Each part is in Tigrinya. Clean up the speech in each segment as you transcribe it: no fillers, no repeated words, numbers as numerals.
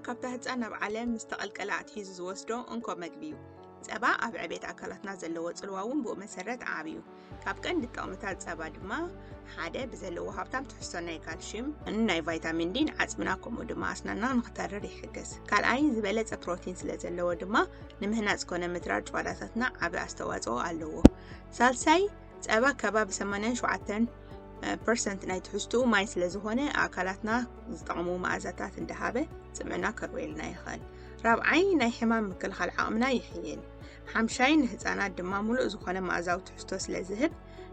ካብታ ህፃን ናብ ዓለም ምስተቐልቀለ ኣትሒዙ ዝወስዶ እንኮ መግቢ እዩ። ፀባ ኣብ ዕቤት ኣካላትና ዘለዎ ፅልዋ እውን ብኡ መሰረት ዓብዩ። ካብ ቀንዲ ጥቕምታት ፀባ ድማ ሓደ ብዘለዎ ሃብታም ትሕዝቶ ናይ ካልሽየም ናይ ቫይታሚን ዲን ዓፅምና ከምኡ ድማ ኣስናና ንክተርር ይሕግዝ። ካልኣይ ዝበለፀ ፕሮቲን ስለ ዘለዎ ድማ ንምህናፅ ኮነ ምድራር ጨጓራታትና ዓብይ ኣስተዋፅኦ ኣለዎ። ሳልሳይ ፀባ ከባቢ 87% ናይ ትሕዝትኡ ማይ ስለ ዝኾነ ኣካላትና ዝጠቕሙ መኣዛታት እንዳሃበ ፅምዕና ከርውየልና ይኽእል። ራብዓይ ናይ ሕማም ምክልኻል ዓቕምና ይሕይል። ሓምሻይ ንህፃናት ድማ ሙሉእ ዝኾነ መኣዛዊ ትሕዝቶ ስለ ዝህብ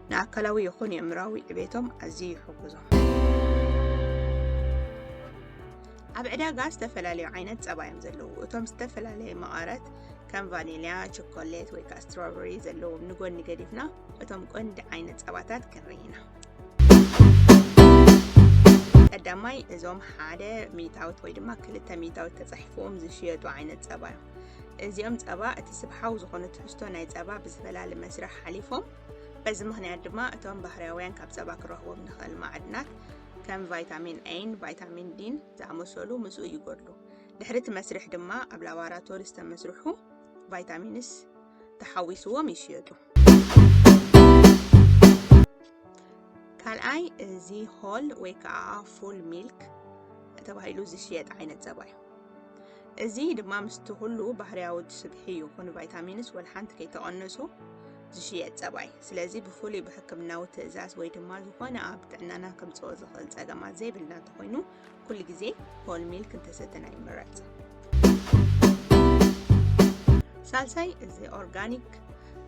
ንኣካላዊ ይኹን የእምራዊ ዕቤቶም ኣዝዩ ይሕግዞም። ኣብ ዕዳጋ ዝተፈላለዩ ዓይነት ፀባ እዮም ዘለዉ። እቶም ዝተፈላለዩ መቐረት ከም ቫኒልያ፣ ቸኮሌት ወይ ከዓ ስትሮበሪ ዘለዎም ንጎኒ ገዲፍና እቶም ቀንዲ ዓይነት ፀባታት ክንርኢ ኢና። ቀዳማይ እዞም 1 ሚእታዊት ወይ ድማ 2 ሚእታዊት ተፃሒፎም ዝሽየጡ ዓይነት ፀባ እዮም። እዚኦም ፀባ እቲ ስብሓዊ ዝኾነ ትሕዝቶ ናይ ፀባ ብዝፈላለ መስርሕ ሓሊፎም በዚ ምክንያት ድማ እቶም ባህርያውያን ካብ ፀባ ክረኽቦም ንኽእል ማዕድናት ከም ቫይታሚን ኤን ቫይታሚን ዲን ዝኣመሰሉ ምስኡ ይጎድሉ። ድሕሪ እቲ መስርሕ ድማ ኣብ ላቦራቶሪ ዝተመስርሑ ቫይታሚንስ ተሓዊስዎም ይሽየጡ። ካልኣይ እዚ ሆል ወይ ከዓ ፉል ሚልክ ተባሂሉ ዝሽየጥ ዓይነት ፀባ እዩ። እዚ ድማ ምስቲ ኩሉ ባህርያዊ ስብሒ ይኹን ቫይታሚንስ ወልሓንቲ ከይተቐነሱ ዝሽየጥ ፀባ እዩ። ስለዚ ብፍሉይ ብሕክምናዊ ትእዛዝ ወይ ድማ ዝኾነ ኣብ ጥዕናና ከምፅኦ ዝኽእል ፀገማት ዘይብልና እንተኮይኑ ኩሉ ግዜ ሆል ሚልክ እንተሰተና ይምረፅ። ሳልሳይ እዚ ኦርጋኒክ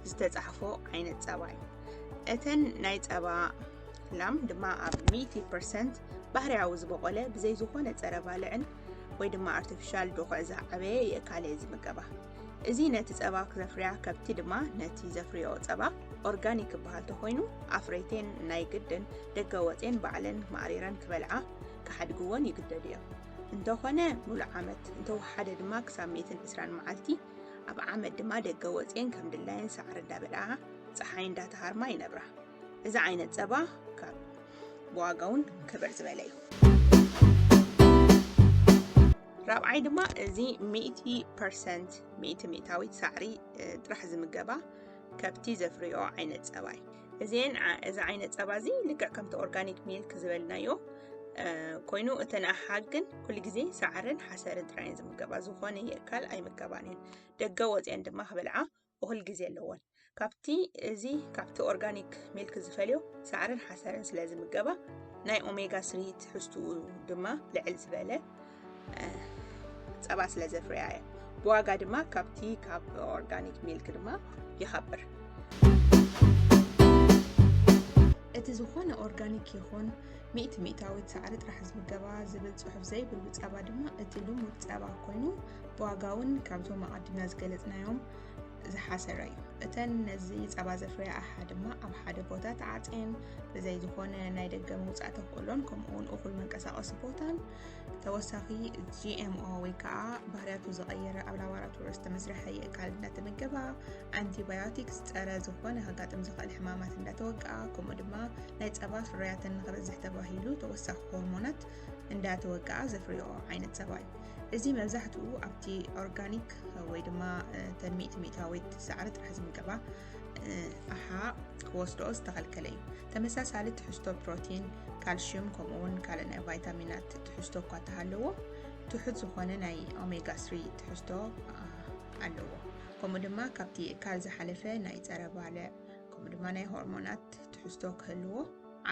ዝተፃሕፎ ዓይነት ፀባ እዩ። እተን ናይ ፀባ ላም ድማ ኣብ 100% ባህርያዊ ዝበቆለ ብዘይ ዝኾነ ፀረ ባልዕን ወይ ድማ ኣርቲፊሻል ዶኽዕ ዝዓበየ የካልየ ዝምገባ። እዚ ነቲ ፀባ ክዘፍርያ ከብቲ ድማ ነቲ ዘፍርዮ ፀባ ኦርጋኒክ ክበሃል ተኮይኑ ኣፍረይቴን ናይ ግድን ደገ ወፅን ባዕለን ማዕሪረን ክበልዓ ክሓድግዎን ይግደዱ እዮም። እንተኾነ ሙሉእ ዓመት እንተወሓደ ድማ ክሳብ 120 መዓልቲ ኣብ ዓመት ድማ ደገ ወፅን ከም ድላየን ሳዕሪ እንዳበልዓ ፀሓይ እንዳተሃርማ ይነብራ። እዚ ዓይነት ፀባ ካብ ብዋጋውን ክብር ዝበለ እዩ። ራብዓይ ድማ እዚ 100% ሚእታዊት ሳዕሪ ጥራሕ ዝምገባ ከብቲ ዘፍርዮ ዓይነት ፀባ እዩ። እዚ ዓይነት ፀባ እዚ ልክዕ ከምቲ ኦርጋኒክ ሚልክ ዝበልናዮ ኮይኑ እተን ኣሓግን ኩሉ ግዜ ሳዕርን ሓሰርን ጥራይን ዝምገባ ዝኾነ የካል ኣይምገባን እየን። ደገ ወፅን ድማ ክበልዓ ኩሉ ግዜ ኣለዎን። ካብቲ ኦርጋኒክ ሚልክ ዝፈልዮ ሳዕርን ሓሰርን ስለ ዝምገባ ናይ ኦሜጋ 3 ትሕዝትኡ ድማ ልዕል ዝበለ ፀባ ስለ ዘፍርያ እየ። ብዋጋ ድማ ካብ ኦርጋኒክ ሚልክ ድማ ይኸብር። እቲ ዝኾነ ኦርጋኒክ ይኹን ሚእታዊት ሳዕሪ ጥራሕ ዝምገባ ዝብል ፅሑፍ ዘይብሉ ፀባ ድማ እቲ ልሙድ ፀባ ኮይኑ ብዋጋውን ካብቶም ኣቐዲምና ዝገለፅናዮም ዝሓሰረ እዩ። እተን ነዚ ፀባ ዘፍርያ ኣሓ ድማ ኣብ ሓደ ቦታ ተዓፅየን ብዘይ ዝኾነ ናይ ደገ ምውፃእ ተኽእሎን ከምኡውን እኹል መንቀሳቐሲ ቦታን ተወሳኺ GMO ወይ ከዓ ባህርያቱ ዝቐየረ ኣብ ላቦራቶሪ ዝተመስርሐ የካል እንዳተመገባ አንቲባዮቲክስ ፀረ ዝኾነ ከጋጥም ዝኽእል ሕማማት እንዳተወግኣ ከምኡ ድማ ናይ ፀባ ፍርያትን ንክበዝሕ ተባሂሉ ተወሳኺ ሆርሞናት እንዳተወግኣ ዘፍርዮ ዓይነት ፀባ እዩ። እዚ መብዛሕትኡ ኣብቲ ኦርጋኒክ ወይ ድማ ተን ሚእታዊት ሳዕሪ ጥራሕ ዝምገባ ኣሓ ክወስዶ ዝተኸልከለ እዩ። ተመሳሳሊ ትሕዝቶ ፕሮቲን፣ ካልሽየም ከምኡውን ካልእ ናይ ቫይታሚናት ትሕዝቶ እኳ እንተሃለዎ ትሑት ዝኾነ ናይ ኦሜጋ 3 ትሕዝቶ ኣለዎ። ከምኡ ድማ ካብቲ ካል ዝሓለፈ ናይ ፀረ ባልዕ ከምኡ ድማ ናይ ሆርሞናት ትሕዝቶ ክህልዎ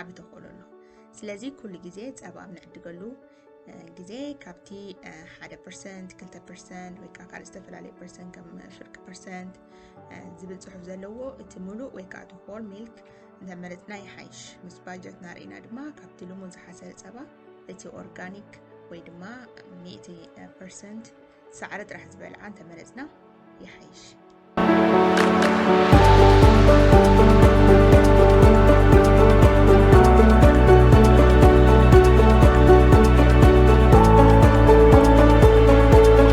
ዓብ ተኽእሎ ኣሎ። ስለዚ ኩሉ ግዜ ፀባ ንዕድገሉ ግዜ ካብቲ 1% 2% ወይ ከዓ ካልእ ዝተፈላለየ ፐርሰንት ከም ፍርቂ ፐርሰንት ዝብል ፅሑፍ ዘለዎ እቲ ሙሉእ ወይ ከዓ ሆል ሚልክ እንተመረፅና ይሓይሽ። ምስ ባጀት ናርኢና ድማ ካብቲ ልሙድ ዝሓሰረ ፀባ እቲ ኦርጋኒክ ወይ ድማ 100% ሳዕሪ ጥራሕ ዝበልዓ እንተመረፅና ይሓይሽ።